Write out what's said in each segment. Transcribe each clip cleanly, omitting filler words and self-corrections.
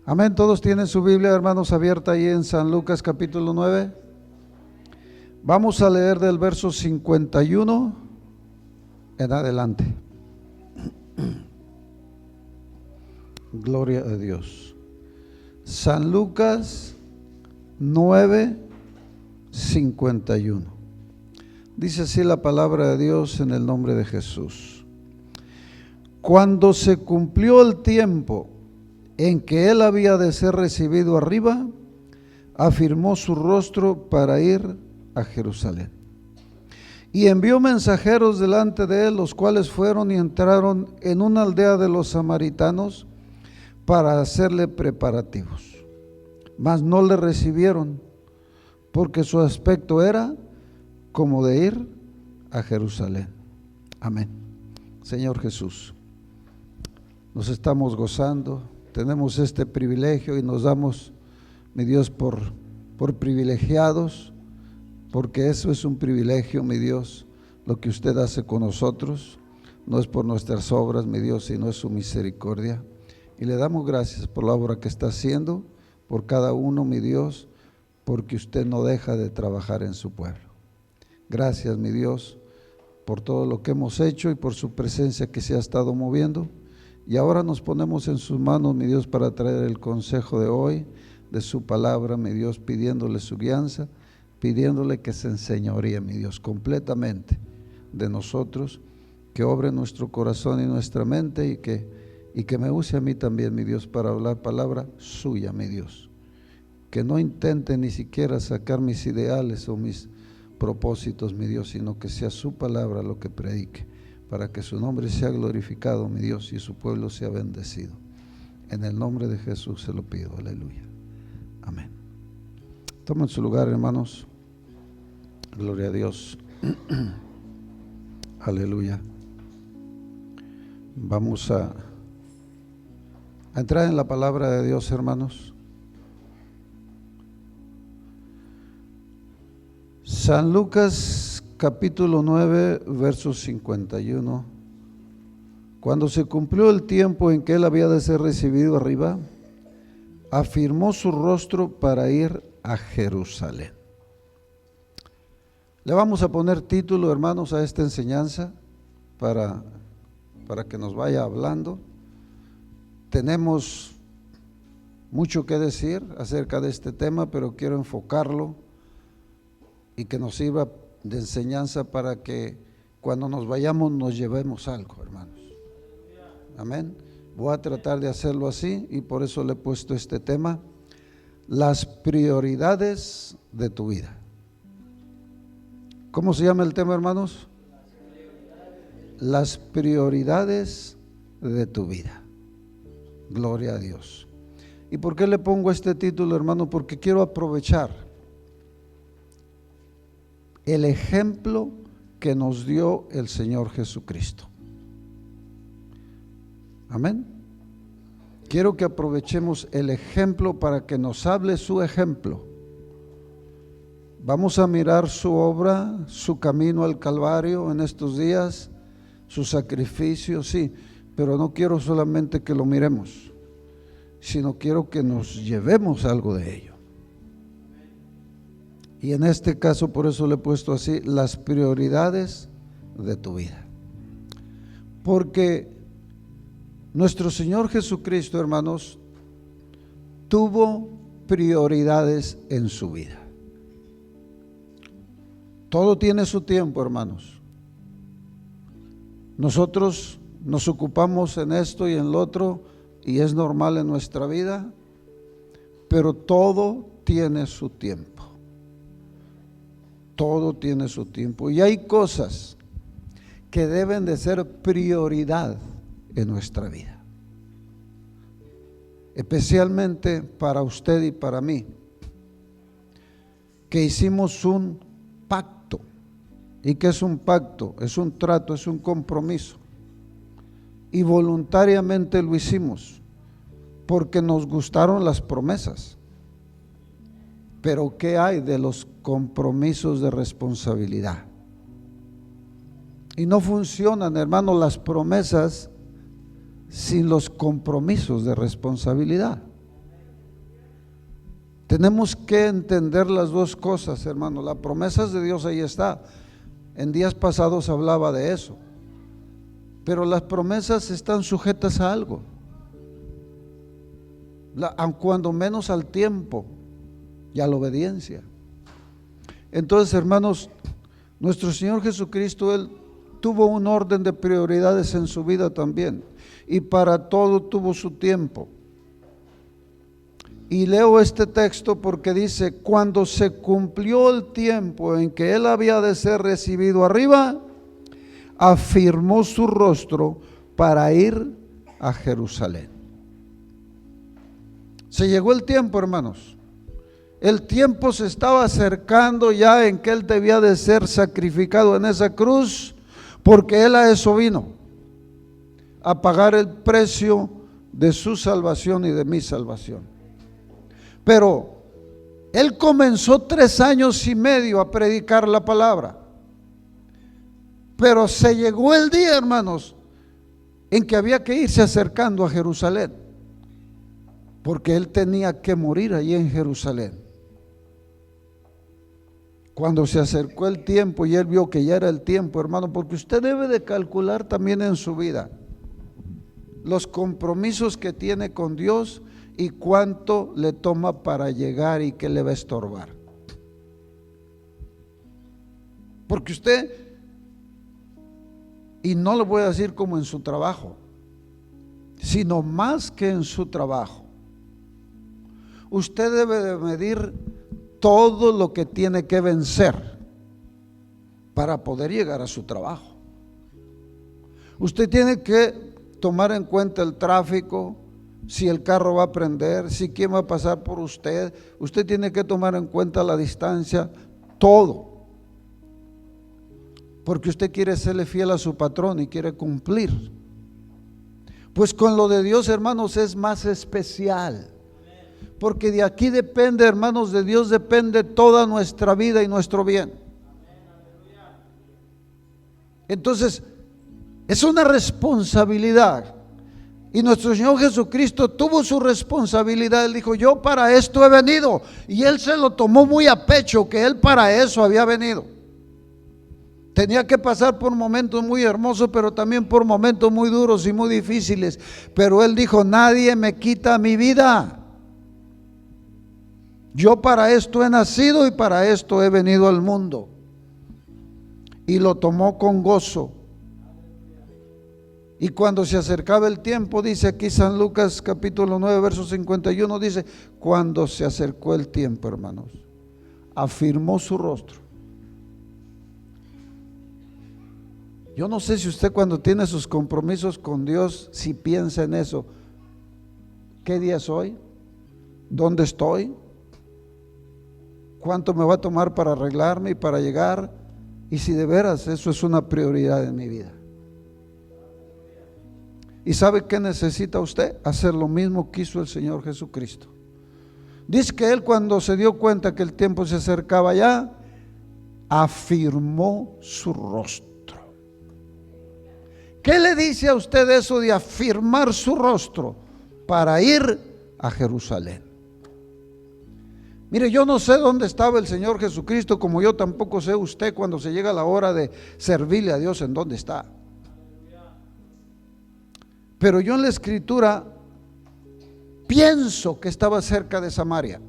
Amén. Todos tienen su Biblia, hermanos, abierta ahí en San Lucas capítulo 9. Vamos a leer del verso 51 en adelante. Gloria a Dios. San Lucas 9, 51. Dice así la palabra de Dios en el nombre de Jesús. Cuando se cumplió el tiempo en que él había de ser recibido arriba, afirmó su rostro para ir a Jerusalén. Y envió mensajeros delante de él, los cuales fueron y entraron en una aldea de los samaritanos para hacerle preparativos. Mas no le recibieron, porque su aspecto era como de ir a Jerusalén. Amén. Señor Jesús, nos estamos gozando, tenemos este privilegio y nos damos, mi Dios, por privilegiados, porque eso es un privilegio, mi Dios, lo que usted hace con nosotros, no es por nuestras obras, mi Dios, sino es su misericordia. Y le damos gracias por la obra que está haciendo, por cada uno, mi Dios, porque usted no deja de trabajar en su pueblo. Gracias, mi Dios, por todo lo que hemos hecho y por su presencia que se ha estado moviendo. Y ahora nos ponemos en sus manos, mi Dios, para traer el consejo de hoy, de su palabra, mi Dios, pidiéndole su guianza, pidiéndole que se enseñoríe, mi Dios, completamente de nosotros, que obre en nuestro corazón y nuestra mente y que me use a mí también, mi Dios, para hablar palabra suya, mi Dios. Que no intente ni siquiera sacar mis ideales o mis propósitos, mi Dios, sino que sea su palabra lo que predique, para que su nombre sea glorificado, mi Dios, y su pueblo sea bendecido. En el nombre de Jesús se lo pido, aleluya. Amén. Tomen su lugar, hermanos. Gloria a Dios. Aleluya. Vamos a entrar en la palabra de Dios, hermanos. San Lucas capítulo 9, verso 51. Cuando se cumplió el tiempo en que él había de ser recibido arriba, afirmó su rostro para ir a Jerusalén. Le vamos a poner título, hermanos, a esta enseñanza para que nos vaya hablando. Tenemos mucho que decir acerca de este tema, pero quiero enfocarlo y que nos sirva de enseñanza para que cuando nos vayamos nos llevemos algo, hermanos. Amén. Voy a tratar de hacerlo así y por eso le he puesto este tema: las prioridades de tu vida. ¿Cómo se llama el tema, hermanos? Las prioridades de tu vida. Gloria a Dios. ¿Y por qué le pongo este título, hermano? Porque quiero aprovechar el ejemplo que nos dio el Señor Jesucristo. Amén. Quiero que aprovechemos el ejemplo para que nos hable su ejemplo. Vamos a mirar su obra, su camino al Calvario en estos días, su sacrificio, sí, pero no quiero solamente que lo miremos, sino quiero que nos llevemos algo de ello. Y en este caso, por eso le he puesto así, las prioridades de tu vida. Porque nuestro Señor Jesucristo, hermanos, tuvo prioridades en su vida. Todo tiene su tiempo, hermanos. Nosotros nos ocupamos en esto y en lo otro, y es normal en nuestra vida, pero todo tiene su tiempo. Todo tiene su tiempo. Y hay cosas que deben de ser prioridad en nuestra vida. Especialmente para usted y para mí, que hicimos un pacto. ¿Y qué es un pacto? Es un trato, es un compromiso. Y voluntariamente lo hicimos, porque nos gustaron las promesas. Pero ¿qué hay de los compromisos de responsabilidad? Y no funcionan, hermanos, las promesas sin los compromisos de responsabilidad. Tenemos que entender las dos cosas, hermano. Las promesas de Dios ahí está. En días pasados hablaba de eso. Pero las promesas están sujetas a algo, cuando menos al tiempo y a la obediencia. Entonces, hermanos, nuestro Señor Jesucristo, Él tuvo un orden de prioridades en su vida también, y para todo tuvo su tiempo. Y leo este texto porque dice: cuando se cumplió el tiempo en que Él había de ser recibido arriba, afirmó su rostro para ir a Jerusalén. Se llegó el tiempo, hermanos. El tiempo se estaba acercando ya en que Él debía de ser sacrificado en esa cruz, porque Él a eso vino, a pagar el precio de su salvación y de mi salvación. Pero Él comenzó 3 años y medio a predicar la palabra. Pero se llegó el día, hermanos, en que había que irse acercando a Jerusalén, porque Él tenía que morir allí en Jerusalén. Cuando se acercó el tiempo y Él vio que ya era el tiempo, hermano, porque usted debe de calcular también en su vida los compromisos que tiene con Dios y cuánto le toma para llegar y qué le va a estorbar. Porque usted, y no le voy a decir como en su trabajo, sino más que en su trabajo, usted debe de medir todo lo que tiene que vencer para poder llegar a su trabajo. Usted tiene que tomar en cuenta el tráfico, si el carro va a prender, si quién va a pasar por usted. Usted tiene que tomar en cuenta la distancia, todo. Porque usted quiere serle fiel a su patrón y quiere cumplir. Pues con lo de Dios, hermanos, es más especial. Porque de aquí depende, hermanos, de Dios depende toda nuestra vida y nuestro bien. Entonces, es una responsabilidad. Y nuestro Señor Jesucristo tuvo su responsabilidad. Él dijo: yo para esto he venido. Y Él se lo tomó muy a pecho, que Él para eso había venido. Tenía que pasar por momentos muy hermosos, pero también por momentos muy duros y muy difíciles. Pero Él dijo: nadie me quita mi vida. Yo para esto he nacido y para esto he venido al mundo. Y lo tomó con gozo. Y cuando se acercaba el tiempo, dice aquí San Lucas capítulo 9, verso 51, dice: cuando se acercó el tiempo, hermanos, afirmó su rostro. Yo no sé si usted, cuando tiene sus compromisos con Dios, si piensa en eso. ¿Qué día es hoy? ¿Dónde estoy? ¿Cuánto me va a tomar para arreglarme y para llegar? Y si de veras eso es una prioridad en mi vida. ¿Y sabe qué necesita usted? Hacer lo mismo que hizo el Señor Jesucristo. Dice que Él, cuando se dio cuenta que el tiempo se acercaba ya, afirmó su rostro. ¿Qué le dice a usted eso de afirmar su rostro para ir a Jerusalén? Mire, yo no sé dónde estaba el Señor Jesucristo, como yo tampoco sé usted cuando se llega la hora de servirle a Dios en dónde está. Pero yo en la Escritura pienso que estaba cerca de Samaria.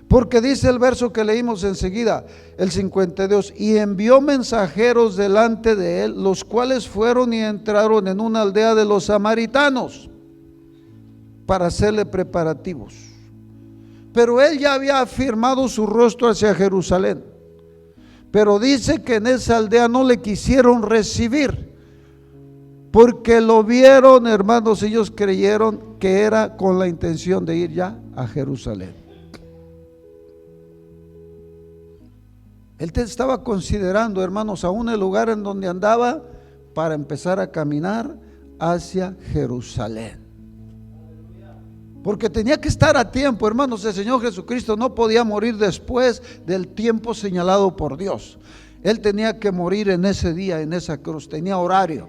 Porque dice el verso que leímos enseguida, el 52, y envió mensajeros delante de él, los cuales fueron y entraron en una aldea de los samaritanos para hacerle preparativos. Pero él ya había afirmado su rostro hacia Jerusalén. Pero dice que en esa aldea no le quisieron recibir, porque lo vieron, hermanos, ellos creyeron que era con la intención de ir ya a Jerusalén. Él estaba considerando, hermanos, aún el lugar en donde andaba para empezar a caminar hacia Jerusalén. Porque tenía que estar a tiempo, hermanos. El Señor Jesucristo no podía morir después del tiempo señalado por Dios. Él tenía que morir en ese día, en esa cruz, tenía horario.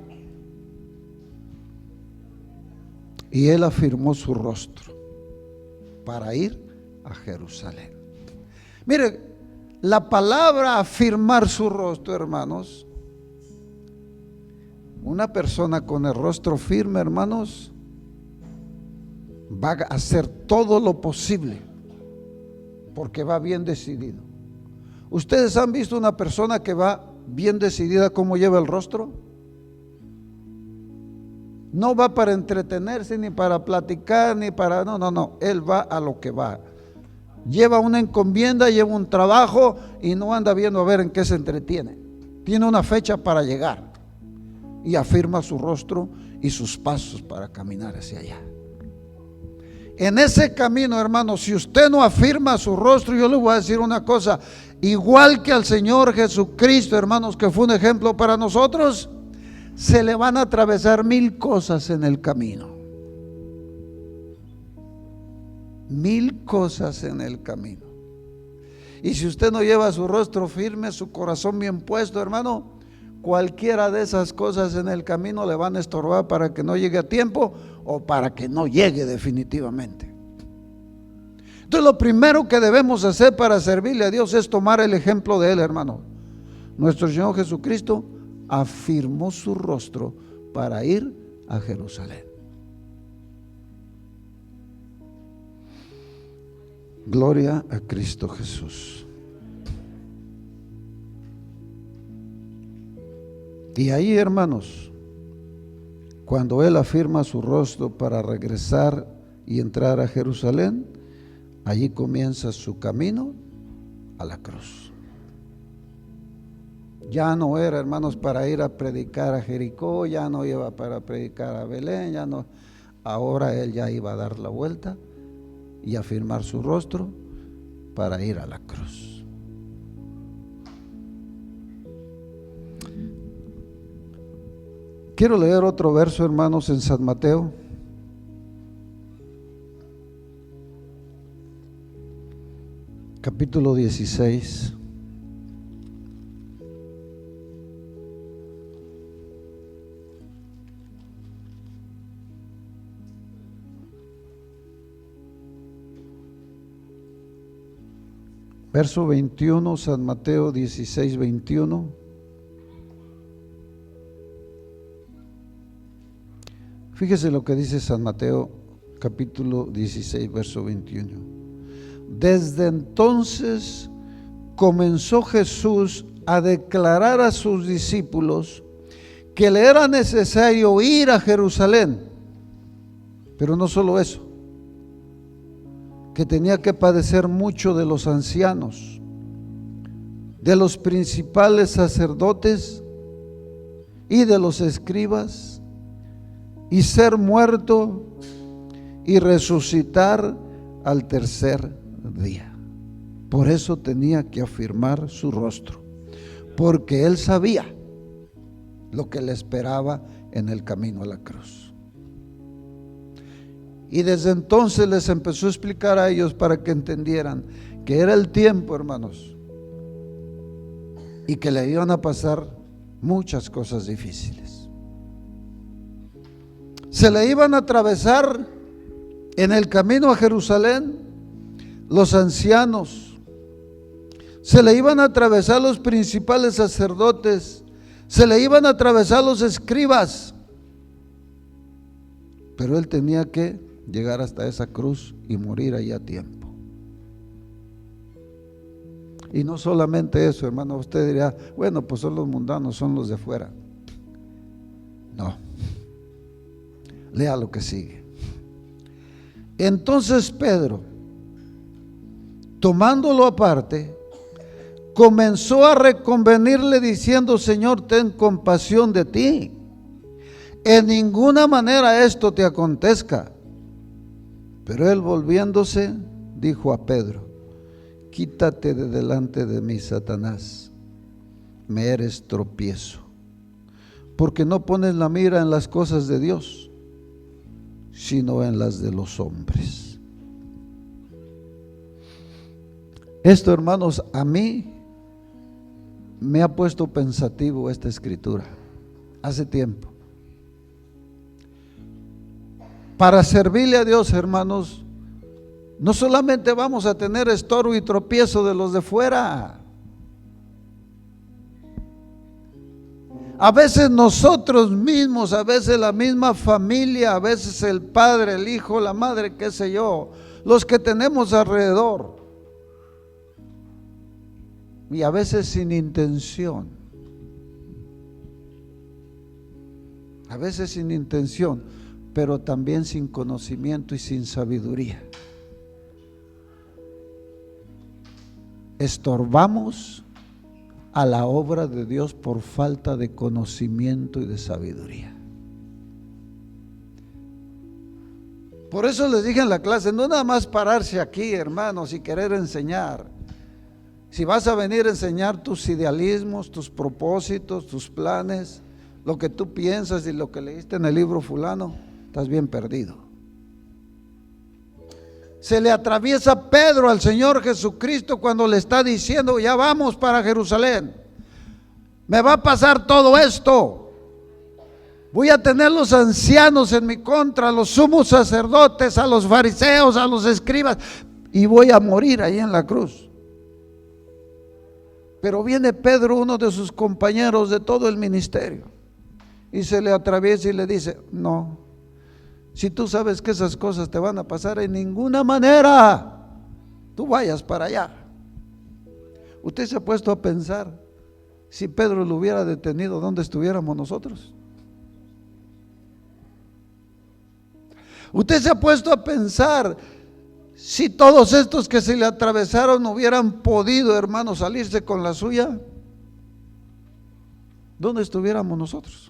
Y Él afirmó su rostro. para ir a Jerusalén. Mire, la palabra afirmar su rostro, hermanos, una persona con el rostro firme, hermanos, va a hacer todo lo posible porque va bien decidido. ¿Ustedes han visto una persona que va bien decidida cómo lleva el rostro? No va para entretenerse, ni para platicar, ni para... No, él va a lo que va. Lleva una encomienda, lleva un trabajo y no anda viendo a ver en qué se entretiene. Tiene una fecha para llegar y afirma su rostro y sus pasos para caminar hacia allá. En ese camino, hermanos, si usted no afirma su rostro, yo le voy a decir una cosa, igual que al Señor Jesucristo, hermanos, que fue un ejemplo para nosotros, se le van a atravesar 1000 cosas en el camino. 1000 cosas en el camino. Y si usted no lleva su rostro firme, su corazón bien puesto, hermano, cualquiera de esas cosas en el camino le van a estorbar para que no llegue a tiempo o para que no llegue definitivamente. Entonces lo primero que debemos hacer para servirle a Dios es tomar el ejemplo de Él, hermano. Nuestro Señor Jesucristo afirmó su rostro para ir a Jerusalén. Gloria a Cristo Jesús. Y ahí, hermanos, cuando Él afirma su rostro para regresar y entrar a Jerusalén, allí comienza su camino a la cruz. Ya no era, hermanos, para ir a predicar a Jericó, ya no iba para predicar a Belén, ya no. Ahora Él ya iba a dar la vuelta y afirmar su rostro para ir a la cruz. Quiero leer otro verso, hermanos, en San Mateo. Capítulo 16. Verso 21, San Mateo 16, 21. Fíjese lo que dice San Mateo capítulo 16, verso 21. Desde entonces comenzó Jesús a declarar a sus discípulos que le era necesario ir a Jerusalén, pero no solo eso, que tenía que padecer mucho de los ancianos, de los principales sacerdotes y de los escribas, y ser muerto y resucitar al tercer día. Por eso tenía que afirmar su rostro, porque Él sabía lo que le esperaba en el camino a la cruz. Y desde entonces les empezó a explicar a ellos para que entendieran que era el tiempo, hermanos, y que le iban a pasar muchas cosas difíciles. Se le iban a atravesar en el camino a Jerusalén los ancianos, se le iban a atravesar los principales sacerdotes, se le iban a atravesar los escribas, pero Él tenía que llegar hasta esa cruz y morir ahí a tiempo. Y no solamente eso, hermano, usted dirá, bueno, pues son los mundanos, son los de afuera. No. Lea lo que sigue. Entonces Pedro, tomándolo aparte, comenzó a reconvenirle diciendo: Señor, ten compasión de ti. En ninguna manera esto te acontezca. Pero él, volviéndose, dijo a Pedro: quítate de delante de mí, Satanás, me eres tropiezo, porque no pones la mira en las cosas de Dios, sino en las de los hombres. Esto, hermanos, a mí me ha puesto pensativo esta escritura hace tiempo. Para servirle a Dios, hermanos, no solamente vamos a tener estorbo y tropiezo de los de fuera. A veces nosotros mismos, a veces la misma familia, a veces el padre, el hijo, la madre, qué sé yo, los que tenemos alrededor. Y a veces sin intención. A veces sin intención, pero también sin conocimiento y sin sabiduría. Estorbamos a la obra de Dios por falta de conocimiento y de sabiduría. Por eso les dije en la clase, no nada más pararse aquí, hermanos, y querer enseñar. Si vas a venir a enseñar tus idealismos, tus propósitos, tus planes, lo que tú piensas y lo que leíste en el libro fulano, estás bien perdido. Se le atraviesa Pedro al Señor Jesucristo cuando le está diciendo, ya vamos para Jerusalén, me va a pasar todo esto, voy a tener los ancianos en mi contra, a los sumos sacerdotes, a los fariseos, a los escribas, y voy a morir ahí en la cruz. Pero viene Pedro, uno de sus compañeros de todo el ministerio, y se le atraviesa y le dice, no, si tú sabes que esas cosas te van a pasar, en ninguna manera tú vayas para allá. Usted se ha puesto a pensar, si Pedro lo hubiera detenido, ¿dónde estuviéramos nosotros? Usted se ha puesto a pensar, si todos estos que se le atravesaron hubieran podido, hermanos, salirse con la suya, ¿dónde estuviéramos nosotros?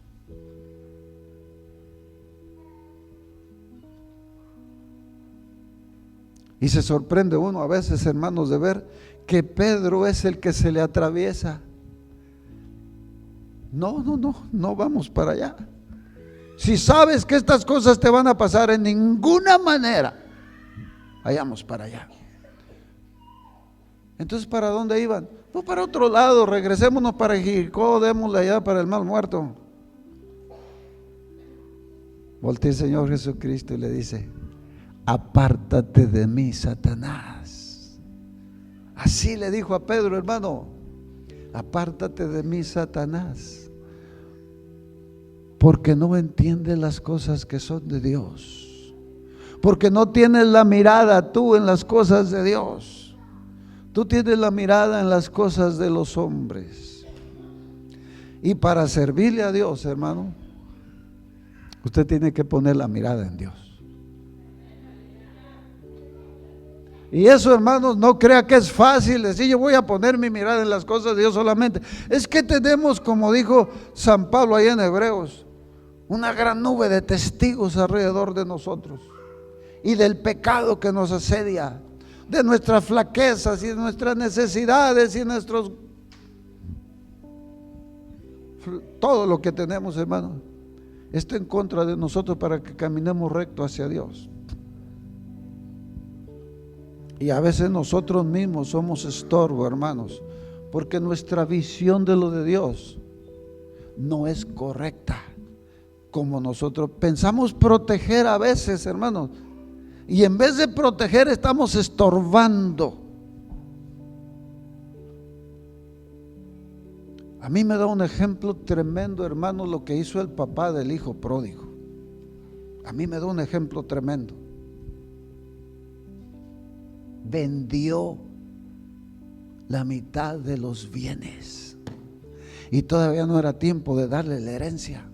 Y se sorprende uno a veces, hermanos, de ver que Pedro es el que se le atraviesa. No vamos para allá. Si sabes que estas cosas te van a pasar, en ninguna manera vayamos para allá. Entonces, ¿para dónde iban? No, para otro lado, regresémonos para Jericó, démosle allá para el mal muerto. Voltea el Señor Jesucristo y le dice, apártate de mí, Satanás. Así le dijo a Pedro, hermano, apártate de mí, Satanás, porque no entiendes las cosas que son de Dios, porque no tienes la mirada tú en las cosas de Dios, tú tienes la mirada en las cosas de los hombres. Y para servirle a Dios, hermano, usted tiene que poner la mirada en Dios. Y eso, hermanos, no crea que es fácil decir yo voy a poner mi mirada en las cosas de Dios solamente. Es que tenemos, como dijo San Pablo ahí en Hebreos, una gran nube de testigos alrededor de nosotros y del pecado que nos asedia, de nuestras flaquezas y de nuestras necesidades y todo lo que tenemos, hermanos, está en contra de nosotros para que caminemos recto hacia Dios. Y a veces nosotros mismos somos estorbo, hermanos, porque nuestra visión de lo de Dios no es correcta. Como nosotros pensamos proteger a veces, hermanos, y en vez de proteger estamos estorbando. A mí me da un ejemplo tremendo, hermanos, lo que hizo el papá del hijo pródigo. A mí me da un ejemplo tremendo. Vendió la mitad de los bienes y todavía no era tiempo de darle la herencia.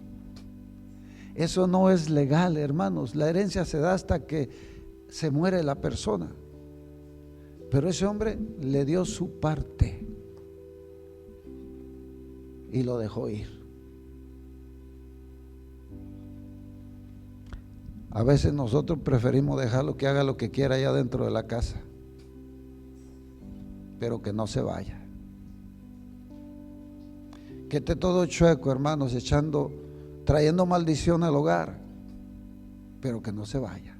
Eso no es legal, hermanos. La herencia se da hasta que se muere la persona, pero ese hombre le dio su parte y lo dejó ir. A veces nosotros preferimos dejarlo que haga lo que quiera allá dentro de la casa, pero que no se vaya, que esté todo chueco, hermanos, trayendo maldición al hogar, pero que no se vaya.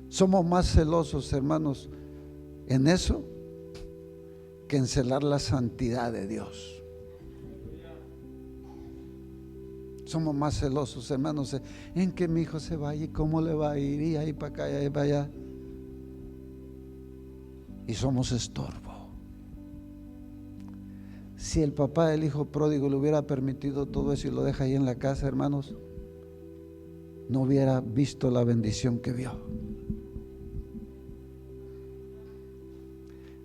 Somos más celosos, hermanos, en eso que en celar la santidad de Dios. Somos más celosos, hermanos, en que mi hijo se vaya y cómo le va a ir, y ahí para acá y ahí para allá. Y somos estorbo. Si el papá del hijo pródigo le hubiera permitido todo eso y lo deja ahí en la casa, hermanos, no hubiera visto la bendición que vio.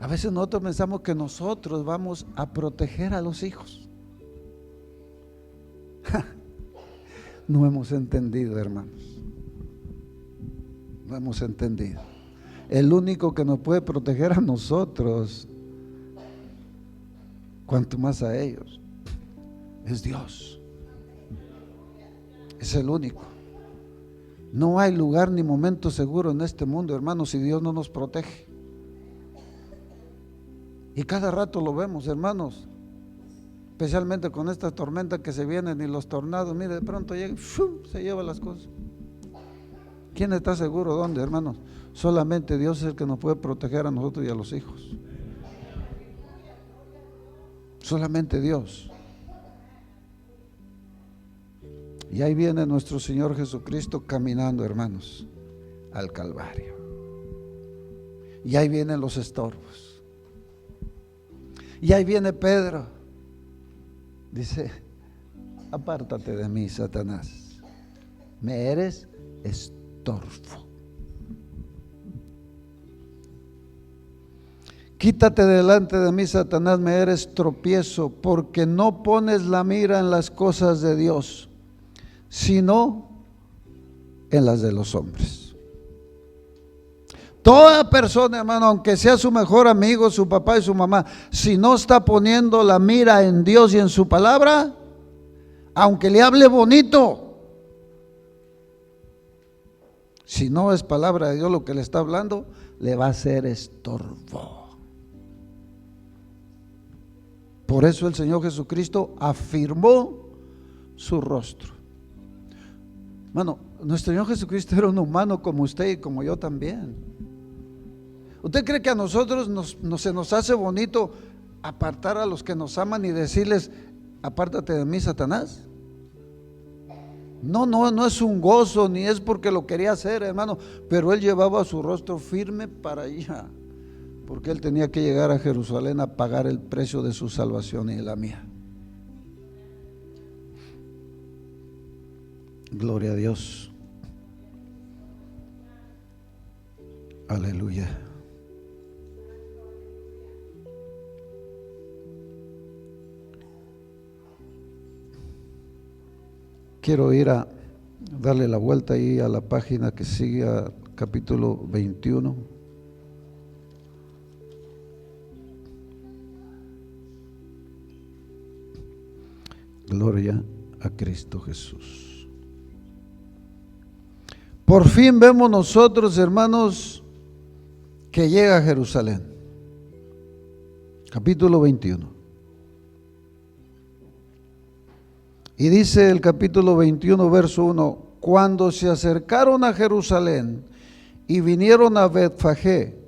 A veces nosotros pensamos que nosotros vamos a proteger a los hijos. No hemos entendido, hermanos. No hemos entendido. El único que nos puede proteger a nosotros, cuanto más a ellos, es Dios. Es el único. No hay lugar ni momento seguro en este mundo, hermanos, si Dios no nos protege. Y cada rato lo vemos, hermanos, especialmente con estas tormentas que se vienen y los tornados. Mire, de pronto llega, se lleva las cosas. ¿Quién está seguro dónde, hermanos? Solamente Dios es el que nos puede proteger a nosotros y a los hijos. Solamente Dios. Y ahí viene nuestro Señor Jesucristo caminando, hermanos, al Calvario. Y ahí vienen los estorbos. Y ahí viene Pedro. Dice: apártate de mí, Satanás, me eres estorbo. Quítate delante de mí, Satanás, me eres tropiezo, porque no pones la mira en las cosas de Dios, sino en las de los hombres. Toda persona, hermano, aunque sea su mejor amigo, su papá y su mamá, si no está poniendo la mira en Dios y en su palabra, aunque le hable bonito, si no es palabra de Dios lo que le está hablando, le va a ser estorbo. Por eso el Señor Jesucristo afirmó su rostro. Hermano, nuestro Señor Jesucristo era un humano como usted y como yo también. ¿Usted cree que a nosotros se nos hace bonito apartar a los que nos aman y decirles: apártate de mí, Satanás? No es un gozo, ni es porque lo quería hacer, hermano, pero él llevaba su rostro firme para allá, porque él tenía que llegar a Jerusalén a pagar el precio de su salvación y de la mía. Gloria a Dios. Aleluya. Quiero ir a darle la vuelta ahí a la página que sigue, a capítulo 21. Gloria a Cristo Jesús. Por fin vemos nosotros, hermanos, que llega a Jerusalén. Capítulo 21. Y dice el capítulo 21, verso 1: cuando se acercaron a Jerusalén y vinieron a Betfagé,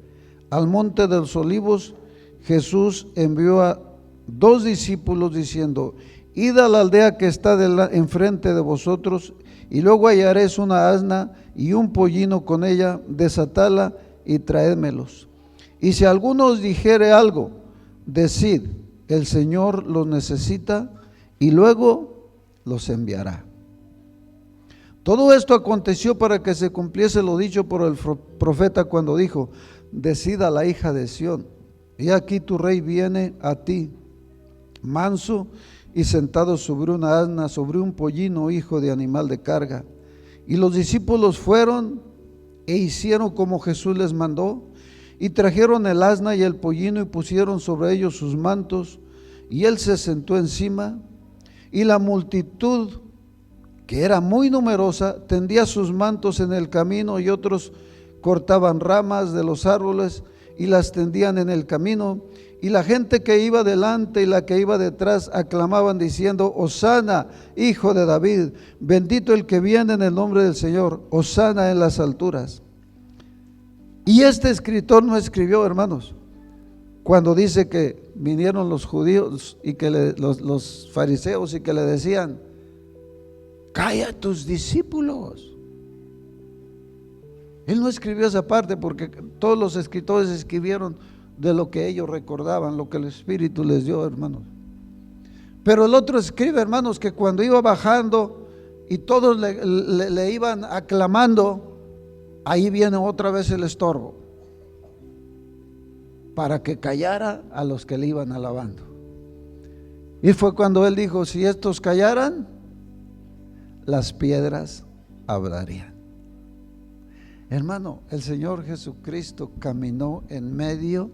al monte de los olivos, Jesús envió a 2 discípulos diciendo: id a la aldea que está enfrente de vosotros, y luego hallaréis una asna y un pollino con ella, desatadla y traédmelos. Y si alguno os dijere algo, decid: el Señor los necesita, y luego los enviará. Todo esto aconteció para que se cumpliese lo dicho por el profeta cuando dijo: decida la hija de Sión, he aquí tu rey viene a ti, manso y sentado sobre una asna, sobre un pollino, hijo de animal de carga. Y los discípulos fueron e hicieron como Jesús les mandó, y trajeron el asna y el pollino y pusieron sobre ellos sus mantos, y él se sentó encima. Y la multitud, que era muy numerosa, tendía sus mantos en el camino, y otros cortaban ramas de los árboles y las tendían en el camino. Y la gente que iba delante y la que iba detrás aclamaban diciendo: Hosana, hijo de David, bendito el que viene en el nombre del Señor, Hosana en las alturas. Y este escritor no escribió, hermanos, cuando dice que vinieron los judíos y que los fariseos y que le decían: calla a tus discípulos. Él no escribió esa parte porque todos los escritores escribieron de lo que ellos recordaban, lo que el Espíritu les dio, hermanos. Pero el otro escribe, hermanos, que cuando iba bajando y todos le iban aclamando, ahí viene otra vez el estorbo, para que callara a los que le iban alabando. Y fue cuando él dijo, si estos callaran, las piedras hablarían. Hermano, el Señor Jesucristo caminó en medio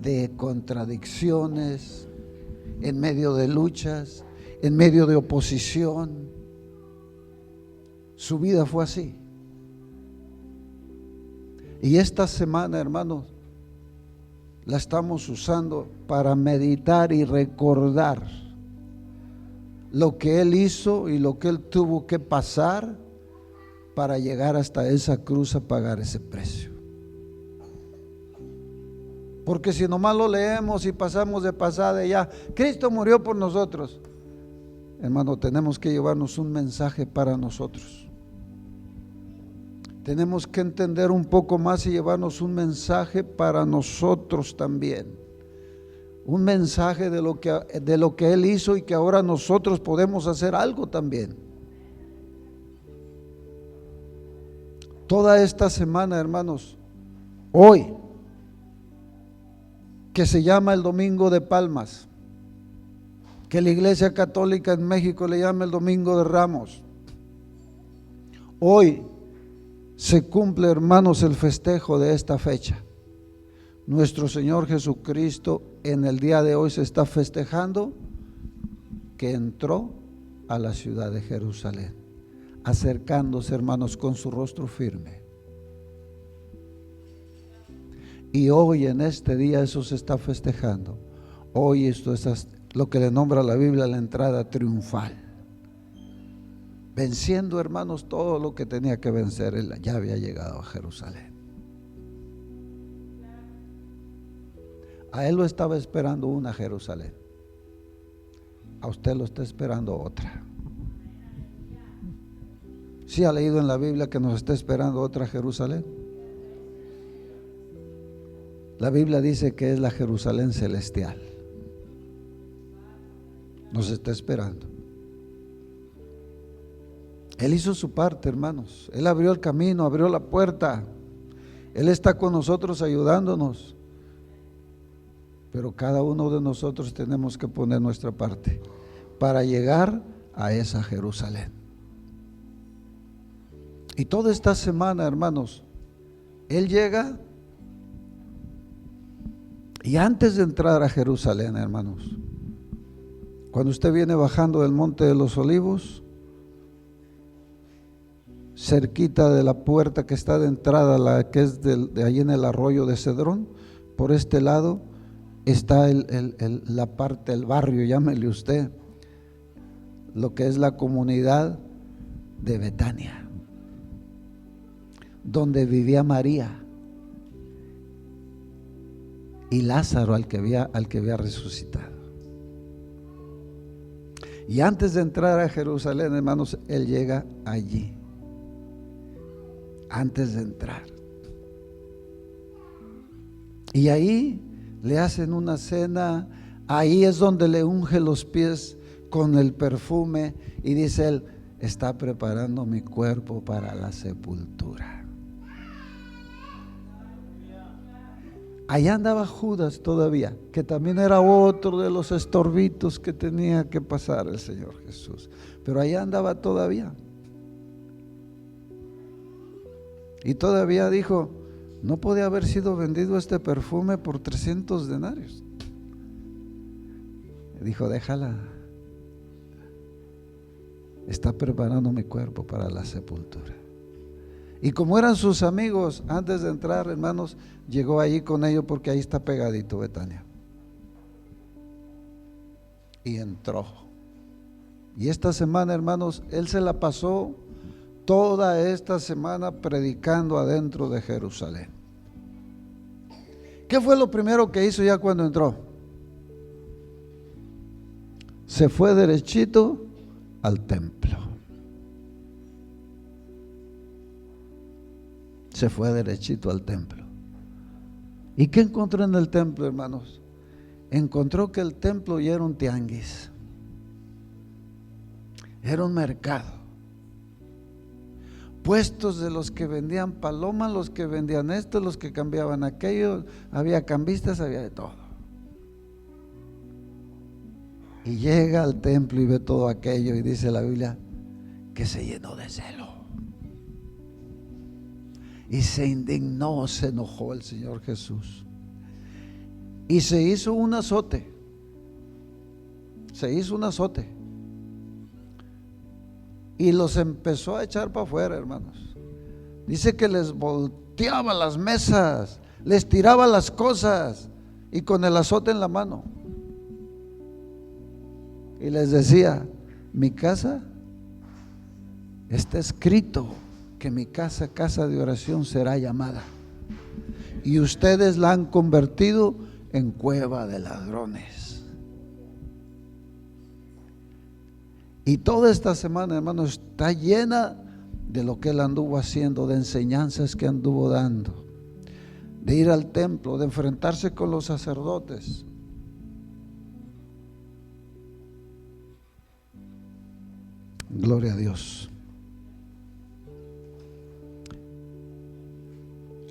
de contradicciones, en medio de luchas, en medio de oposición. Su vida fue así. Y esta semana, hermanos, la estamos usando para meditar y recordar lo que Él hizo y lo que Él tuvo que pasar para llegar hasta esa cruz a pagar ese precio. Porque si nomás lo leemos y pasamos de pasada y ya, Cristo murió por nosotros, hermano, tenemos que llevarnos un mensaje para nosotros. Tenemos que entender un poco más y llevarnos un mensaje para nosotros también. Un mensaje de lo que Él hizo y que ahora nosotros podemos hacer algo también. Toda esta semana, hermanos, hoy, que se llama el Domingo de Palmas, que la Iglesia Católica en México le llama el Domingo de Ramos, hoy se cumple, hermanos, el festejo de esta fecha. Nuestro Señor Jesucristo en el día de hoy se está festejando que entró a la ciudad de Jerusalén, acercándose, hermanos, con su rostro firme. Y hoy en este día eso se está festejando. Hoy esto es lo que le nombra la Biblia la entrada triunfal. Venciendo, hermanos, todo lo que tenía que vencer. Él ya había llegado a Jerusalén. A él lo estaba esperando una Jerusalén. A usted lo está esperando otra. ¿Sí ha leído en la Biblia que nos está esperando otra Jerusalén? La Biblia dice que es la Jerusalén celestial. Nos está esperando. Él hizo su parte, hermanos. Él abrió el camino, abrió la puerta. Él está con nosotros ayudándonos. Pero cada uno de nosotros tenemos que poner nuestra parte para llegar a esa Jerusalén. Y toda esta semana, hermanos, Él llega y antes de entrar a Jerusalén, hermanos, cuando usted viene bajando del Monte de los Olivos, cerquita de la puerta que está de entrada, la que es de ahí en el arroyo de Cedrón, por este lado está la parte, el barrio, llámele usted, lo que es la comunidad de Betania, donde vivía María y Lázaro, al que había resucitado. Y antes de entrar a Jerusalén, hermanos, Él llega allí. Antes de entrar. Y ahí le hacen una cena. Ahí es donde le unge los pies con el perfume. Y dice Él, está preparando mi cuerpo para la sepultura. Allá andaba Judas todavía, que también era otro de los estorbitos que tenía que pasar el Señor Jesús. Pero allá andaba todavía. Y todavía dijo, no podía haber sido vendido este perfume por 300 denarios. Dijo, déjala. Está preparando mi cuerpo para la sepultura. Y como eran sus amigos, antes de entrar, hermanos, llegó allí con ellos porque ahí está pegadito Betania. Y entró. Y esta semana, hermanos, Él se la pasó toda esta semana predicando adentro de Jerusalén. ¿Qué fue lo primero que hizo ya cuando entró? Se fue derechito al templo. Se fue derechito al templo. ¿Y qué encontró en el templo, hermanos? Encontró que el templo ya era un tianguis, era un mercado. Puestos de los que vendían palomas, los que vendían esto, los que cambiaban aquello, había cambistas, había de todo. Y llega al templo y ve todo aquello y dice la Biblia que se llenó de celo. Y se indignó, se enojó el Señor Jesús. Y se hizo un azote. Se hizo un azote. Y los empezó a echar para afuera, hermanos. Dice que les volteaba las mesas, les tiraba las cosas y con el azote en la mano. Y les decía: mi casa, está escrito que mi casa, casa de oración será llamada. Y ustedes la han convertido en cueva de ladrones. Y toda esta semana, hermanos, está llena de lo que él anduvo haciendo, de enseñanzas que anduvo dando, de ir al templo, de enfrentarse con los sacerdotes. Gloria a Dios.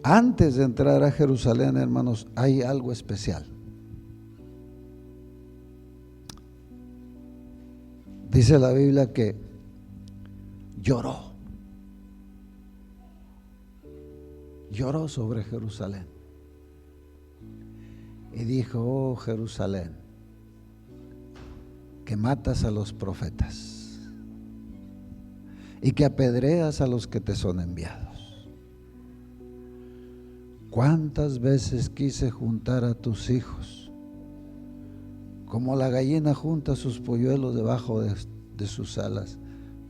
Antes de entrar a Jerusalén, hermanos, hay algo especial. Dice la Biblia que lloró sobre Jerusalén y dijo: oh Jerusalén, que matas a los profetas y que apedreas a los que te son enviados. ¿Cuántas veces quise juntar a tus hijos, como la gallina junta sus polluelos debajo de sus alas,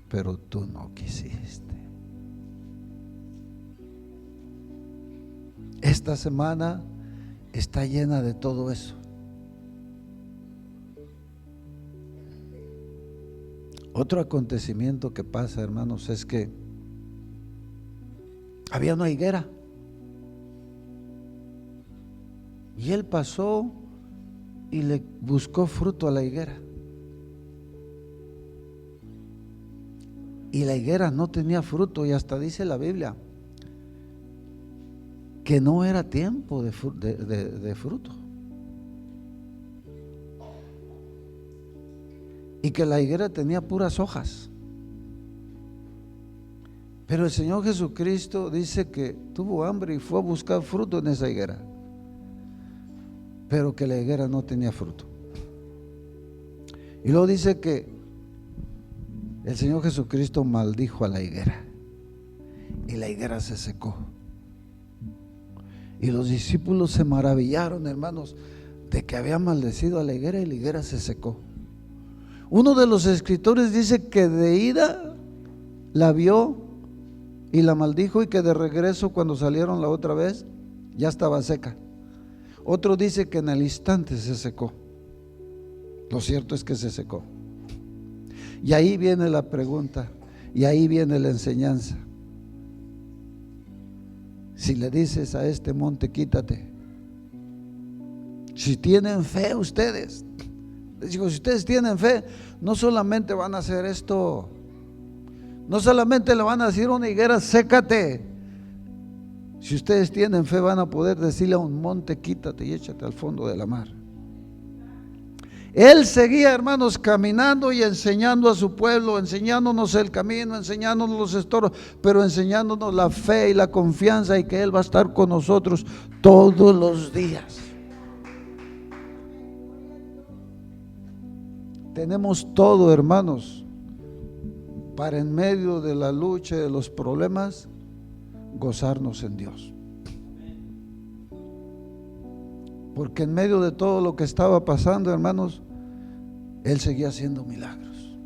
pero tú no quisiste? Esta semana está llena de todo eso. Otro acontecimiento que pasa, hermanos, es que había una higuera y él pasó y le buscó fruto a la higuera, y la higuera no tenía fruto, y hasta dice la Biblia que no era tiempo de fruto, y que la higuera tenía puras hojas. Pero el Señor Jesucristo dice que tuvo hambre y fue a buscar fruto en esa higuera, pero que la higuera no tenía fruto. Y luego dice que el Señor Jesucristo maldijo a la higuera y la higuera se secó. Y los discípulos se maravillaron, hermanos, de que había maldecido a la higuera y la higuera se secó. Uno de los escritores dice que de ida la vio y la maldijo, y que de regreso, cuando salieron la otra vez, ya estaba seca. Otro dice que en el instante se secó. Lo cierto es que se secó. Y ahí viene la pregunta, y ahí viene la enseñanza. Si le dices a este monte, quítate, si tienen fe ustedes, les digo, si ustedes tienen fe, no solamente van a hacer esto, no solamente le van a decir a una higuera, sécate. Si ustedes tienen fe, van a poder decirle a un monte, quítate y échate al fondo de la mar. Él seguía, hermanos, caminando y enseñando a su pueblo, enseñándonos el camino, enseñándonos los estorbos, pero enseñándonos la fe y la confianza, y que Él va a estar con nosotros todos los días. Tenemos todo, hermanos, para en medio de la lucha y de los problemas gozarnos en Dios. Porque en medio de todo lo que estaba pasando, hermanos, Él seguía haciendo milagros.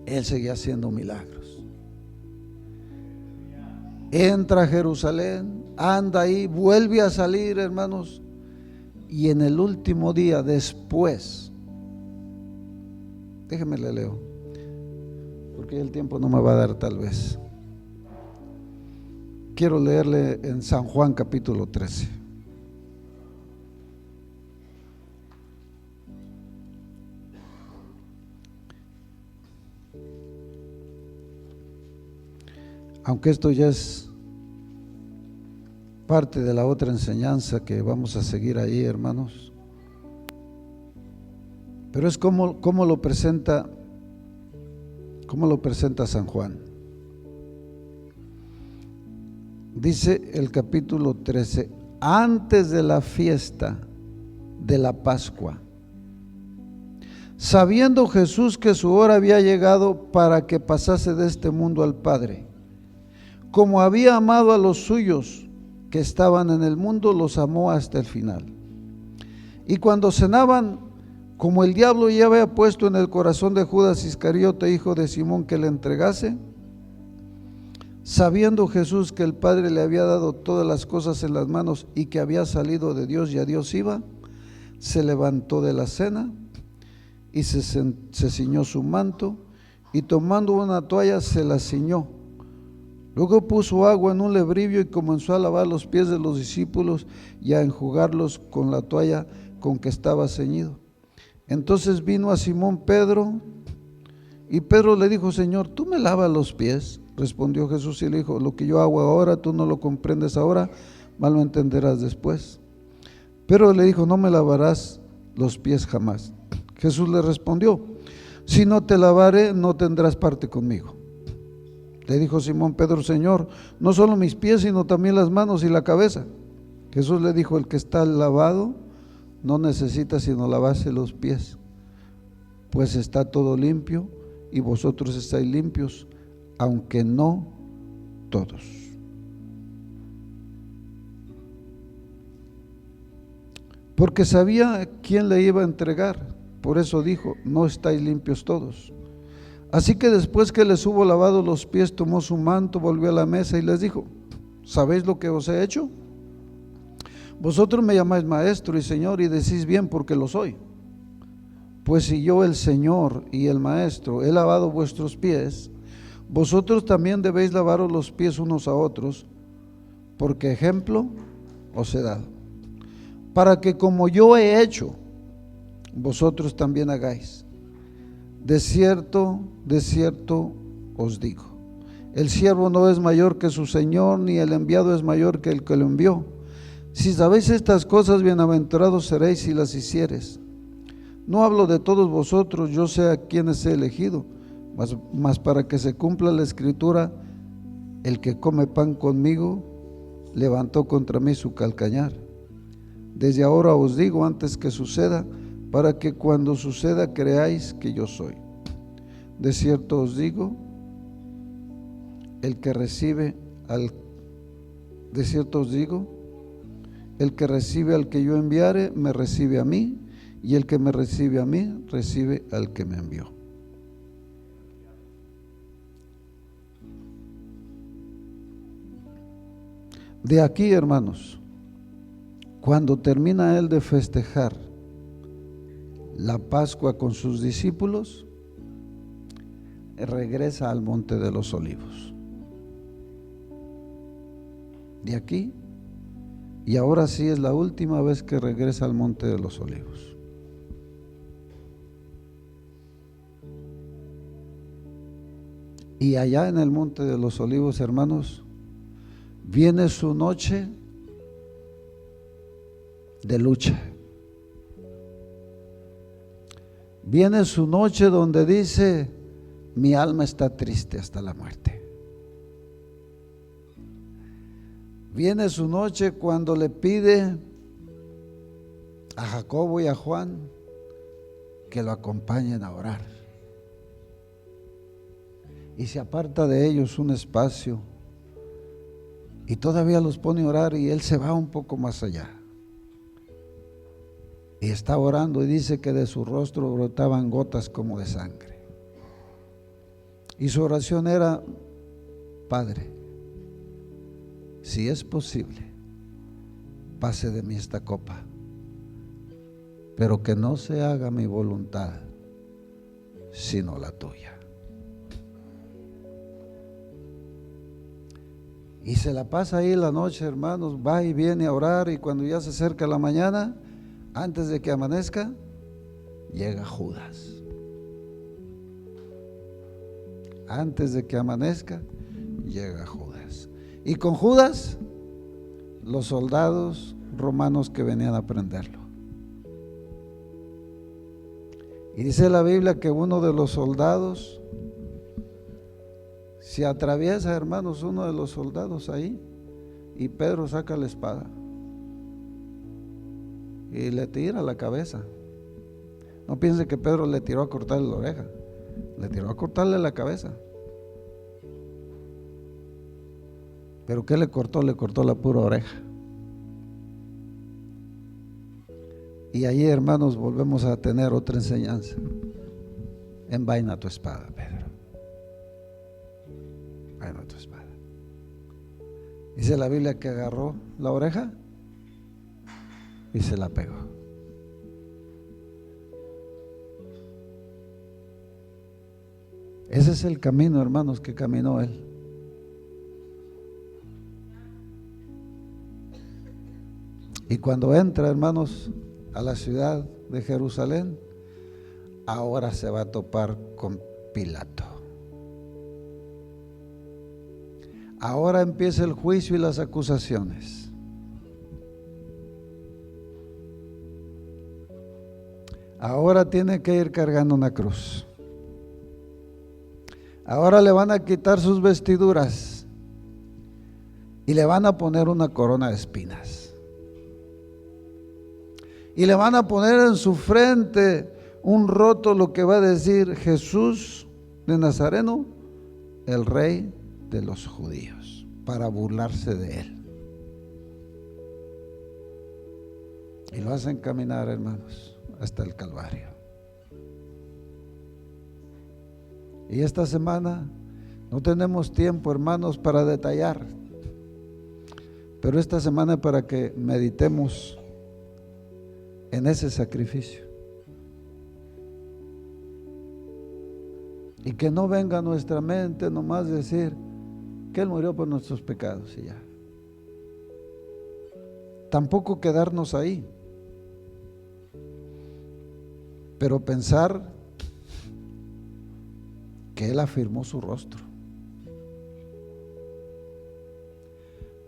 Él seguía haciendo milagros. Entra a Jerusalén, anda ahí, vuelve a salir, hermanos, y en el último día, después Déjeme le leo, porque el tiempo no me va a dar tal vez. Quiero leerle en San Juan capítulo 13. Aunque esto ya es parte de la otra enseñanza que vamos a seguir ahí, hermanos, pero es como lo presenta San Juan. Dice el capítulo 13: antes de la fiesta de la Pascua, sabiendo Jesús que su hora había llegado para que pasase de este mundo al Padre, como había amado a los suyos que estaban en el mundo, los amó hasta el final. Y cuando cenaban, como el diablo ya había puesto en el corazón de Judas Iscariote, hijo de Simón, que le entregase, sabiendo Jesús que el Padre le había dado todas las cosas en las manos y que había salido de Dios y a Dios iba, se levantó de la cena y se ciñó su manto, y tomando una toalla se la ciñó. Luego puso agua en un lebrillo y comenzó a lavar los pies de los discípulos y a enjugarlos con la toalla con que estaba ceñido. Entonces vino a Simón Pedro, y Pedro le dijo: Señor, ¿tú me lavas los pies? Respondió Jesús y le dijo: lo que yo hago ahora, tú no lo comprendes ahora, mas lo entenderás después. Pedro le dijo: no me lavarás los pies jamás. Jesús le respondió: si no te lavare, no tendrás parte conmigo. Le dijo Simón Pedro: Señor, no solo mis pies, sino también las manos y la cabeza. Jesús le dijo: el que está lavado no necesita sino lavarse los pies, pues está todo limpio, y vosotros estáis limpios, aunque no todos. Porque sabía quién le iba a entregar, por eso dijo: no estáis limpios todos. Así que después que les hubo lavado los pies, tomó su manto, volvió a la mesa y les dijo: ¿sabéis lo que os he hecho? Vosotros me llamáis maestro y señor, y decís bien, porque lo soy. Pues si yo, el Señor y el maestro, he lavado vuestros pies, vosotros también debéis lavaros los pies unos a otros, porque ejemplo os he dado, para que como yo he hecho, vosotros también hagáis. De cierto os digo, el siervo no es mayor que su señor, ni el enviado es mayor que el que lo envió. Si sabéis estas cosas, bienaventurados seréis si las hiciereis. No hablo de todos vosotros, yo sé a quienes he elegido, mas para que se cumpla la escritura: el que come pan conmigo levantó contra mí su calcañar. Desde ahora os digo, antes que suceda, para que cuando suceda creáis que yo soy. De cierto os digo, el que recibe al que yo enviare, me recibe a mí, y el que me recibe a mí, recibe al que me envió. De aquí, hermanos, cuando termina él de festejar la Pascua con sus discípulos, regresa al Monte de los Olivos. De aquí, y ahora sí es la última vez que regresa al Monte de los Olivos. Y allá en el Monte de los Olivos, hermanos, viene su noche de lucha. Viene su noche donde dice: mi alma está triste hasta la muerte. Viene su noche cuando le pide a Jacobo y a Juan que lo acompañen a orar. Y se aparta de ellos un espacio y todavía los pone a orar, y él se va un poco más allá. Y está orando, y dice que de su rostro brotaban gotas como de sangre. Y su oración era: Padre, si es posible, pase de mí esta copa, pero que no se haga mi voluntad, sino la tuya. Y se la pasa ahí la noche, hermanos, va y viene a orar, y cuando ya se acerca la mañana, antes de que amanezca, llega Judas. Antes de que amanezca, llega Judas. Y con Judas, los soldados romanos que venían a prenderlo. Y dice la Biblia que uno de los soldados se atraviesa, hermanos, uno de los soldados ahí, y Pedro saca la espada y le tira la cabeza. No piense que Pedro le tiró a cortarle la oreja, le tiró a cortarle la cabeza. ¿Pero qué le cortó? Le cortó la pura oreja. Y ahí, hermanos, volvemos a tener otra enseñanza. Envaina tu espada, Pedro. Envaina tu espada. Dice la Biblia que agarró la oreja y se la pegó. Ese es el camino, hermanos, que caminó él. Y cuando entra, hermanos, a la ciudad de Jerusalén, ahora se va a topar con Pilato. Ahora empieza el juicio y las acusaciones. Ahora tiene que ir cargando una cruz. Ahora le van a quitar sus vestiduras y le van a poner una corona de espinas. Y le van a poner en su frente un rótulo que va a decir: Jesús de Nazareno, el rey de los judíos, para burlarse de él. Y lo hacen caminar, hermanos, hasta el Calvario. Y esta semana no tenemos tiempo, hermanos, para detallar, pero esta semana para que meditemos en ese sacrificio, y que no venga a nuestra mente nomás decir que Él murió por nuestros pecados y ya. Tampoco quedarnos ahí, pero pensar que Él afirmó su rostro.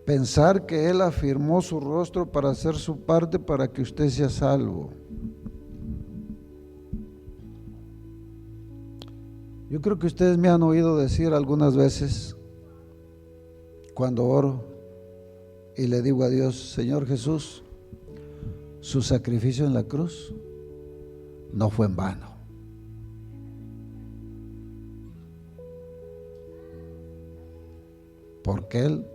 Pensar que Él afirmó su rostro para hacer su parte para que usted sea salvo. Yo creo que ustedes me han oído decir algunas veces, cuando oro y le digo a Dios: Señor Jesús, su sacrificio en la cruz no fue en vano. Porque Él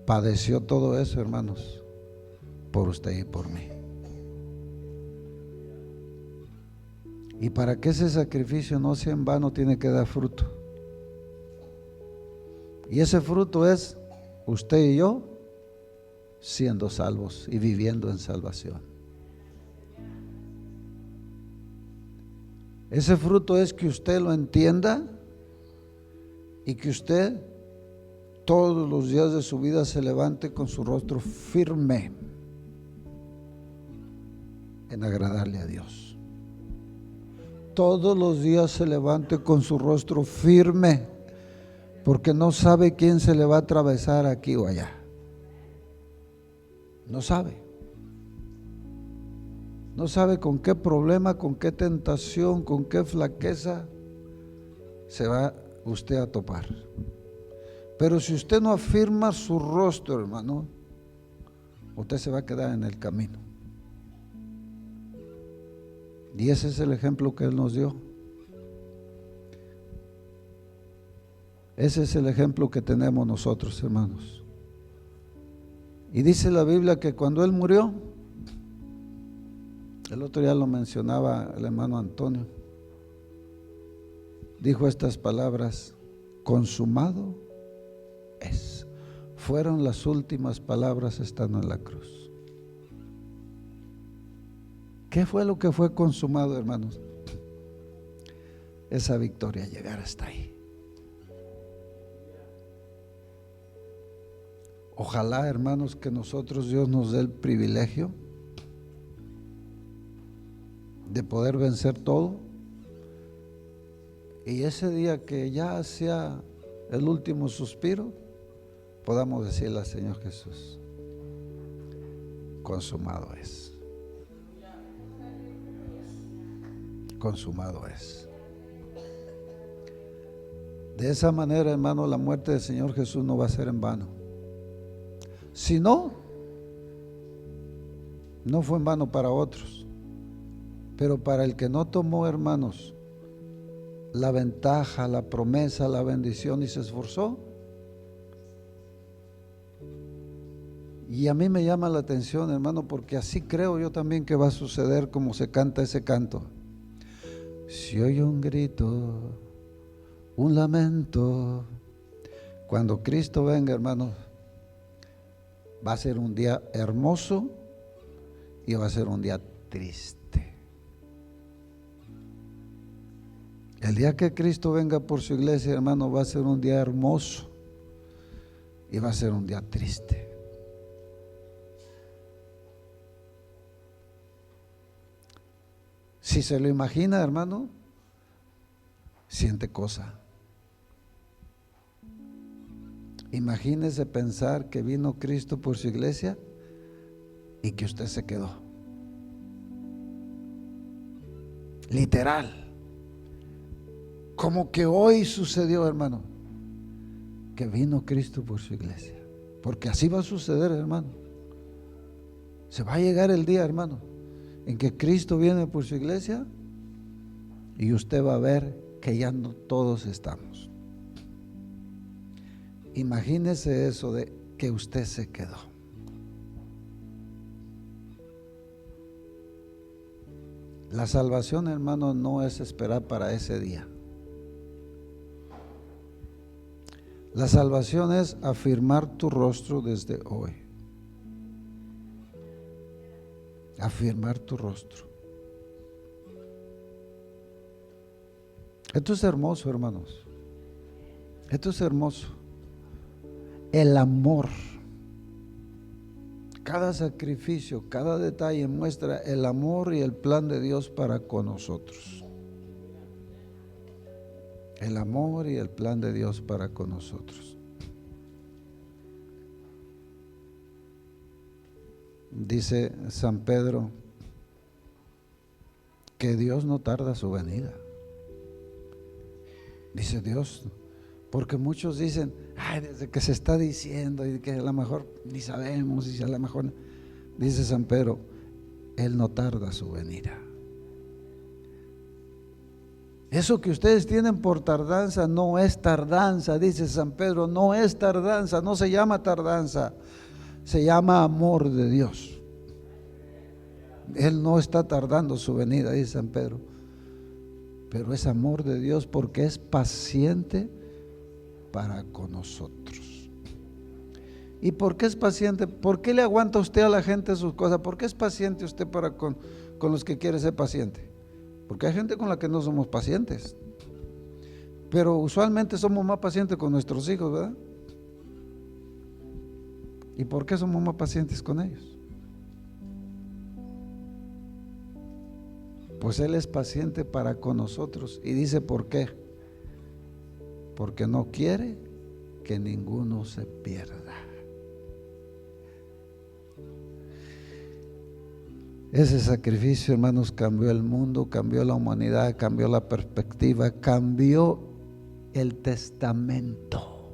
padeció todo eso, hermanos, por usted y por mí. Y para que ese sacrificio no sea en vano, tiene que dar fruto. Y ese fruto es usted y yo siendo salvos y viviendo en salvación. Ese fruto es que usted lo entienda y que usted todos los días de su vida se levante con su rostro firme en agradarle a Dios. Todos los días se levante con su rostro firme, porque no sabe quién se le va a atravesar aquí o allá. No sabe. No sabe con qué problema, con qué tentación, con qué flaqueza se va usted a topar. Pero si usted no afirma su rostro, hermano, usted se va a quedar en el camino. Y ese es el ejemplo que Él nos dio. Ese es el ejemplo que tenemos nosotros, hermanos. Y dice la Biblia que cuando Él murió, el otro día lo mencionaba el hermano Antonio, dijo estas palabras: consumado es. Fueron las últimas palabras estando en la cruz. ¿Qué fue lo que fue consumado, hermanos? esa victoria llegar hasta ahí. Ojalá, hermanos, que nosotros, Dios nos dé el privilegio de poder vencer todo, y ese día que ya sea el último suspiro, podamos decirle al Señor Jesús: consumado es. Consumado es. De esa manera, hermano, la muerte del Señor Jesús no va a ser en vano. Si no, no fue en vano para otros, pero para el que no tomó, hermanos, la ventaja, la promesa, la bendición y se esforzó. Y a mí me llama la atención, hermano, porque así creo yo también que va a suceder como se canta ese canto. Si oye un grito, un lamento, cuando Cristo venga, hermano, va a ser un día hermoso y va a ser un día triste. El día que Cristo venga por su iglesia, hermano, va a ser un día hermoso y va a ser un día triste. Si se lo imagina, hermano, siente cosa. Imagínese pensar que vino Cristo por su iglesia y que usted se quedó. Literal. Como que hoy sucedió, hermano, que vino Cristo por su iglesia. Porque así va a suceder, hermano. Se va a llegar el día, hermano, en que Cristo viene por su iglesia y usted va a ver que ya no todos estamos. Imagínese eso de que usted se quedó. La salvación, hermano, no es esperar para ese día. La salvación es afirmar tu rostro desde hoy. Afirmar tu rostro. Esto es hermoso, hermanos. Esto es hermoso. El amor. Cada sacrificio, cada detalle muestra el amor y el plan de Dios para con nosotros. El amor y el plan de Dios para con nosotros. Dice San Pedro que Dios no tarda su venida. Dice Dios, porque muchos dicen, ay, desde que se está diciendo y que a lo mejor ni sabemos, y a lo mejor, dice San Pedro, Él no tarda su venida. Eso que ustedes tienen por tardanza no es tardanza, dice San Pedro, no es tardanza, no se llama tardanza, se llama amor de Dios. Él no está tardando su venida, dice San Pedro, pero es amor de Dios porque es paciente para con nosotros. ¿Y por qué es paciente? ¿Por qué le aguanta usted a la gente sus cosas? ¿Por qué es paciente usted para con los que quiere ser paciente? Porque hay gente con la que no somos pacientes, pero usualmente somos más pacientes con nuestros hijos, ¿verdad? ¿Y por qué somos más pacientes con ellos? Pues Él es paciente para con nosotros. Y dice, ¿por qué? Porque no quiere que ninguno se pierda. Ese sacrificio, hermanos, cambió el mundo, cambió la humanidad, cambió la perspectiva, cambió el testamento.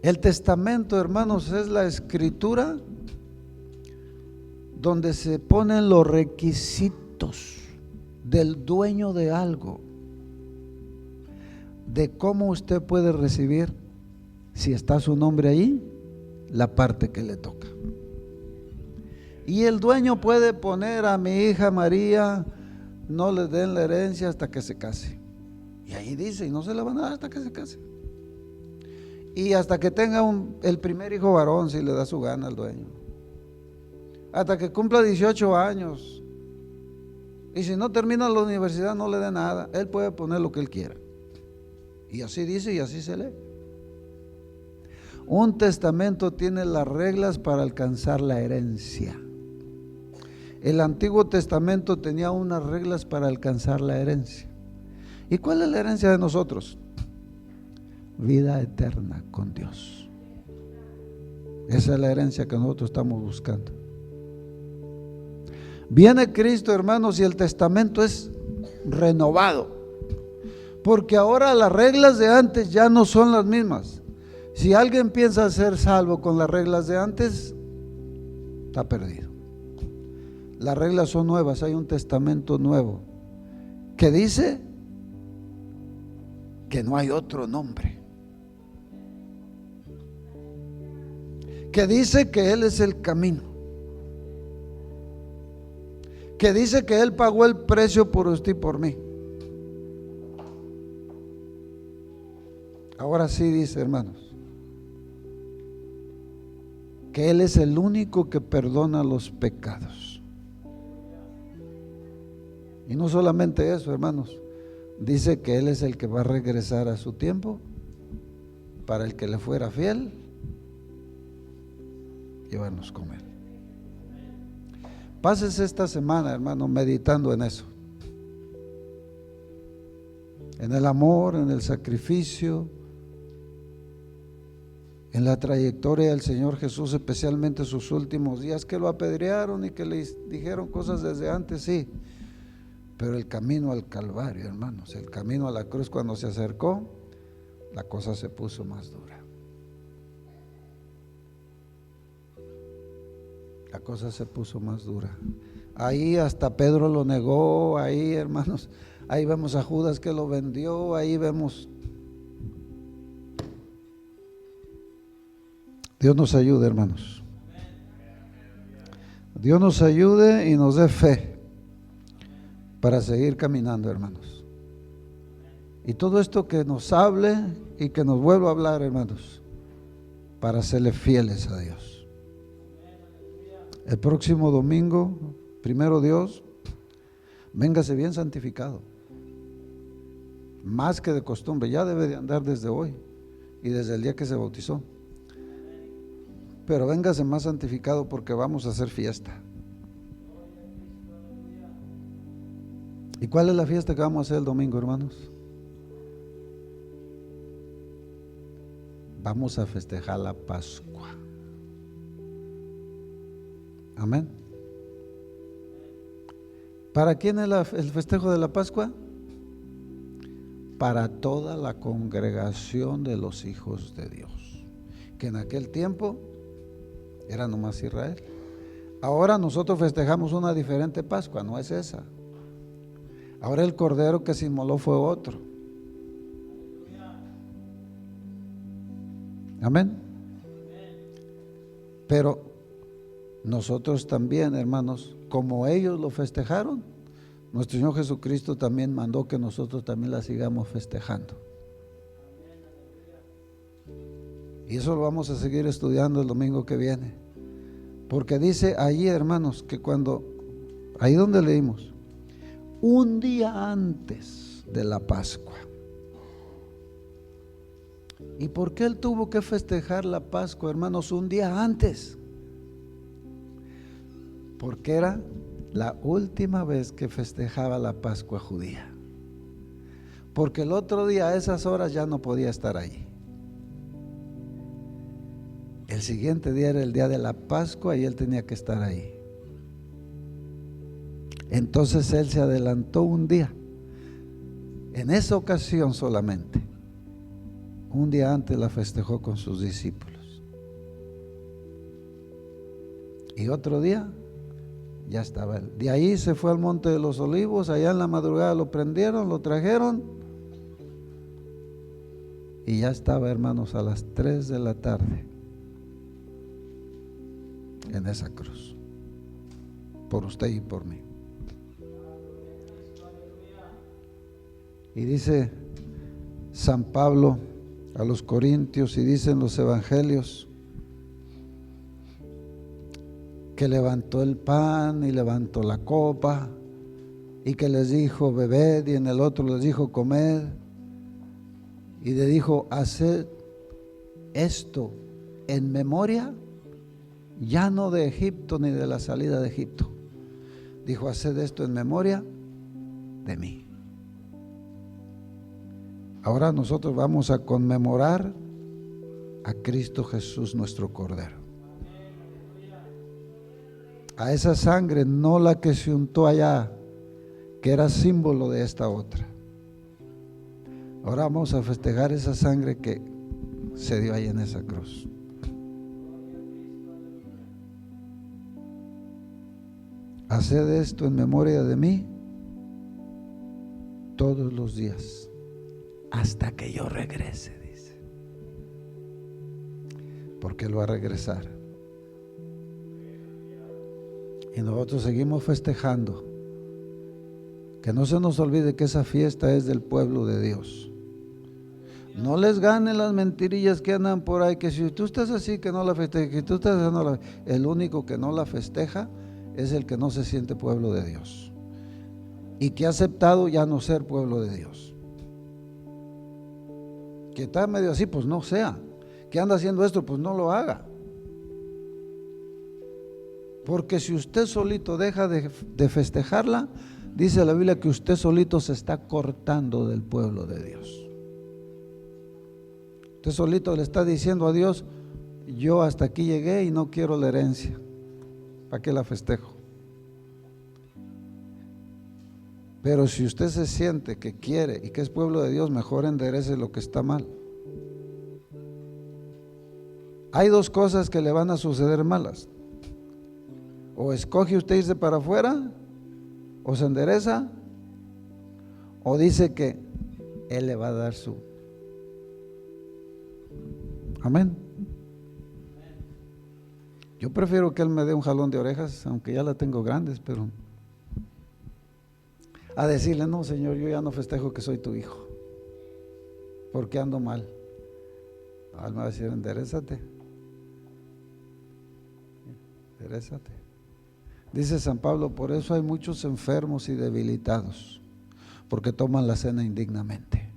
El testamento, hermanos, es la escritura donde se ponen los requisitos del dueño de algo, de cómo usted puede recibir, si está su nombre ahí, la parte que le toca. Y el dueño puede poner a mi hija María, no le den la herencia hasta que se case. Y ahí dice, y no se la van a dar hasta que se case. Y hasta que tenga el primer hijo varón, si le da su gana al dueño. Hasta que cumpla 18 años. Y si no termina la universidad, no le dé nada. Él puede poner lo que él quiera. Y así dice y así se lee. Un testamento tiene las reglas para alcanzar la herencia. El Antiguo Testamento tenía unas reglas para alcanzar la herencia. ¿Y cuál es la herencia de nosotros? Vida eterna con Dios. Esa es la herencia que nosotros estamos buscando. Viene Cristo, hermanos, y el testamento es renovado. Porque ahora las reglas de antes ya no son las mismas. Si alguien piensa ser salvo con las reglas de antes, está perdido. Las reglas son nuevas, hay un testamento nuevo que dice que no hay otro nombre, que dice que Él es el camino, que dice que Él pagó el precio por usted y por mí. Ahora sí dice, hermanos, que Él es el único que perdona los pecados. Y no solamente eso, hermanos, dice que Él es el que va a regresar a su tiempo para el que le fuera fiel, llevarnos con Él. Pásese esta semana, hermano, meditando en eso, en el amor, en el sacrificio, en la trayectoria del Señor Jesús, especialmente sus últimos días, que lo apedrearon y que le dijeron cosas desde antes, sí, pero el camino al Calvario, hermanos, el camino a la cruz, cuando se acercó, la cosa se puso más dura. La cosa se puso más dura. Ahí hasta Pedro lo negó, ahí, hermanos, ahí vemos a Judas que lo vendió, ahí vemos. Dios nos ayude, hermanos. Dios nos ayude y nos dé fe para seguir caminando, hermanos. Y todo esto que nos hable y que nos vuelva a hablar, hermanos, para serle fieles a Dios. El próximo domingo, primero Dios, véngase bien santificado, más que de costumbre. Ya debe de andar desde hoy y desde el día que se bautizó. Pero véngase más santificado porque vamos a hacer fiesta. ¿Y cuál es la fiesta que vamos a hacer el domingo, hermanos? Vamos a festejar la Pascua. Amén. ¿Para quién es el festejo de la Pascua? Para toda la congregación de los hijos de Dios, que en aquel tiempo era nomás Israel. Ahora nosotros festejamos una diferente Pascua, no es esa. Ahora el cordero que se inmoló fue otro. Amén. Pero nosotros también, hermanos, como ellos lo festejaron, nuestro Señor Jesucristo también mandó que nosotros también la sigamos festejando. Y eso lo vamos a seguir estudiando el domingo que viene. Porque dice allí, hermanos, que ahí donde leímos, un día antes de la Pascua. ¿Y por qué Él tuvo que festejar la Pascua, hermanos, un día antes? Porque era la última vez que festejaba la Pascua judía. Porque el otro día a esas horas ya no podía estar allí. El siguiente día era el día de la Pascua y Él tenía que estar ahí. Entonces Él se adelantó un día, en esa ocasión solamente. Un día antes la festejó con sus discípulos. Y otro día ya estaba Él. De ahí se fue al Monte de los Olivos, allá en la madrugada lo prendieron, lo trajeron. Y ya estaba, hermanos, a las 3 de la tarde en esa cruz, por usted y por mí. Y dice San Pablo a los Corintios, y dicen los evangelios, que levantó el pan y levantó la copa y que les dijo bebed, y en el otro les dijo comed, y le dijo haced esto en memoria, ya no de Egipto ni de la salida de Egipto. Dijo haced esto en memoria de mí. Ahora nosotros vamos a conmemorar a Cristo Jesús nuestro Cordero. A esa sangre, no la que se untó allá, que era símbolo de esta otra. Ahora vamos a festejar esa sangre que se dio ahí en esa cruz. Haced esto en memoria de mí todos los días, hasta que yo regrese, dice. Porque Él va a regresar. Y nosotros seguimos festejando. Que no se nos olvide que esa fiesta es del pueblo de Dios. No les ganen las mentirillas que andan por ahí, que si tú estás así, que no la festejes, que tú estás así, no la... El único que no la festeja es el que no se siente pueblo de Dios y que ha aceptado ya no ser pueblo de Dios. Que está medio así, pues no sea. Que anda haciendo esto, pues no lo haga. Porque si usted solito deja de festejarla, dice la Biblia que usted solito se está cortando del pueblo de Dios. Usted solito le está diciendo a Dios, yo hasta aquí llegué y no quiero la herencia. ¿Para qué la festejo? Pero si usted se siente que quiere y que es pueblo de Dios, mejor enderece lo que está mal. Hay dos cosas que le van a suceder malas. O escoge usted irse para afuera, o se endereza, o dice que Él le va a dar su... Amén. Yo prefiero que Él me dé un jalón de orejas, aunque ya la tengo grandes, pero a decirle, no Señor, yo ya no festejo que soy tu hijo, porque ando mal. Él me va a decir, enderezate. Enderezate. Dice San Pablo, por eso hay muchos enfermos y debilitados, porque toman la cena indignamente.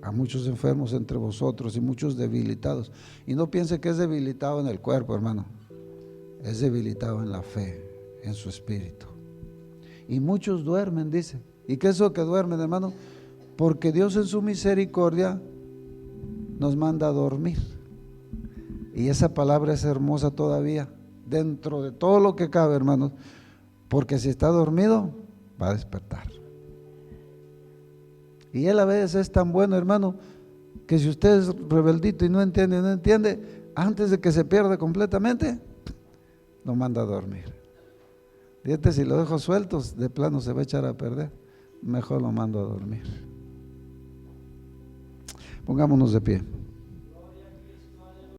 A muchos enfermos entre vosotros y muchos debilitados. Y no piense que es debilitado en el cuerpo, hermano. Es debilitado en la fe, en su espíritu. Y muchos duermen, dice. ¿Y qué es eso que duermen, hermano? Porque Dios en su misericordia nos manda a dormir. Y esa palabra es hermosa todavía, dentro de todo lo que cabe, hermanos. Porque si está dormido, va a despertar. Y Él a veces es tan bueno, hermano, que si usted es rebeldito y no entiende, antes de que se pierda completamente, lo manda a dormir. Fíjate, si lo dejo sueltos, de plano se va a echar a perder. Mejor lo mando a dormir. Pongámonos de pie.